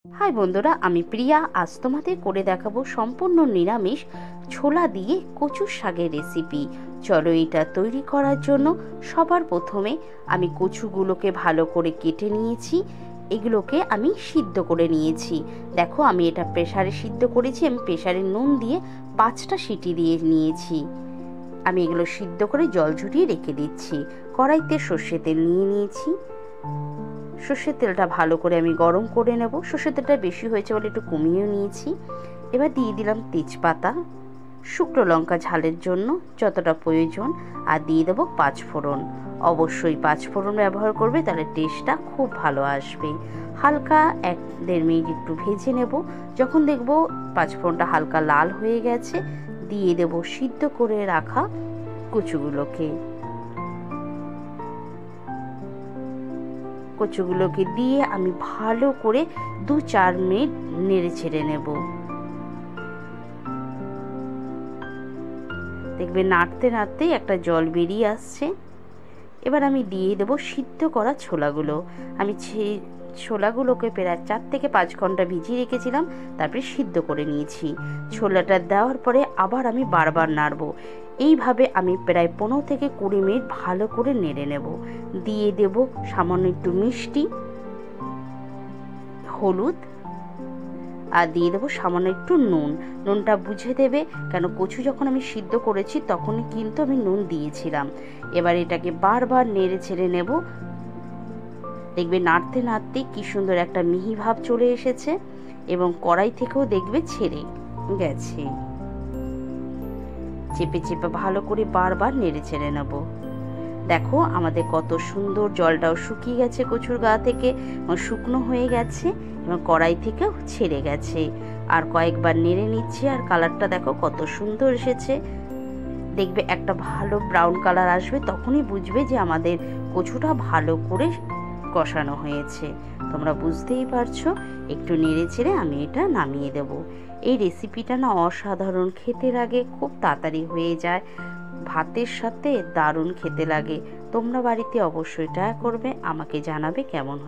High বন্ধুরা, আমি প্রিয়া। আজ তোমাদের করে দেখাবো সম্পূর্ণ নিরামিষ ছোলা দিয়ে কচুর শাকের রেসিপি। চলো এটা তৈরি করার জন্য সবার প্রথমে আমি কচুগুলোকে ভালো করে কেটে নিয়েছি। এগুলোকে আমি সিদ্ধ করে নিয়েছি। দেখো, আমি এটা প্রেসারে সিদ্ধ করেছি। আমি প্রেসারে নুন দিয়ে 5টা সিটি দিয়ে নিয়েছি। আমি এগুলো সিদ্ধ করে জল ঝরিয়ে রেখে দিচ্ছি। কড়াইতে সর্ষে তেল নিয়ে নিয়েছি। সর্ষের তেলটা ভালো করে আমি গরম করে নেব। সর্ষের তেলটা বেশি হয়েছে বলে একটু কমিয়েও নিয়েছি। এবার দিয়ে দিলাম তেজপাতা, শুকনো লঙ্কা ঝালের জন্য যতটা প্রয়োজন, আর দিয়ে দেবো 5 ফোড়ন। অবশ্যই 5 ফোড়ন ব্যবহার করবে, তাহলে টেস্টটা খুব ভালো আসবে। হালকা 1-1.5 মিনিট একটু ভেজে নেব। যখন দেখব 5 ফোড়নটা হালকা লাল হয়ে গেছে, দিয়ে দেব সিদ্ধ করে রাখা কচুগুলোকে। কচুগুলোকে দিয়ে আমি ভালো করে 2-4 মিনিট নেড়ে ছেড়ে নেব। দেখবে নাড়তে নাড়তেই একটা জল বেরিয়ে আসছে। এবার আমি দিয়ে দেব সিদ্ধ করা ছোলাগুলো। আমি ছোলাগুলোকে প্রায় 4 থেকে 5 ঘন্টা ভিজিয়ে রেখেছিলাম, তারপরে সিদ্ধ করে নিয়েছি। ছোলাটা দেওয়ার পরে আবার আমি বারবার নাড়ব। এইভাবে আমি প্রায় 15 থেকে 20 মিনিট ভালো করে নেড়ে নেব। দিয়ে দেব সামান্য একটু মিষ্টি, হলুদ, আর দিয়ে দেবো সামান্য একটু নুন। নুনটা বুঝে দেবে, কেন কচু যখন আমি সিদ্ধ করেছি তখনই কিন্তু আমি নুন দিয়েছিলাম। এবার এটাকে বারবার নেড়ে ছেড়ে নেব। দেখবে নাড়তে নাড়তে কি সুন্দর একটা মিহি ভাব চলে এসেছে, এবং কড়াই থেকেও দেখবে ছেড়ে গেছে। চেপে চেপে ভালো করে বারবার নেড়ে ছেড়ে নেব। দেখো আমাদের কত সুন্দর, জলটাও শুকিয়ে গেছে কচুর গা থেকে, শুকনো হয়ে গেছে এবং কড়াই থেকেও ছেড়ে গেছে। আর কয়েকবার নেড়ে নিচ্ছি, আর কালারটা দেখো কত সুন্দর এসেছে। দেখবে একটা ভালো ব্রাউন কালার আসবে, তখনই বুঝবে যে আমাদের কচুটা ভালো করে কষানো হয়েছে। তোমরা বুঝতেই পারছো। একটু নেড়ে ছেড়ে আমি এটা নামিয়ে দেব। এই রেসিপিটা না অসাধারণ খেতে লাগে, খুব তাড়াতাড়ি হয়ে যায়, ভাতের সাথে দারুণ খেতে লাগে। তোমরা বাড়িতে অবশ্যই ট্রাই করবে, আমাকে জানাবে কেমন হয়।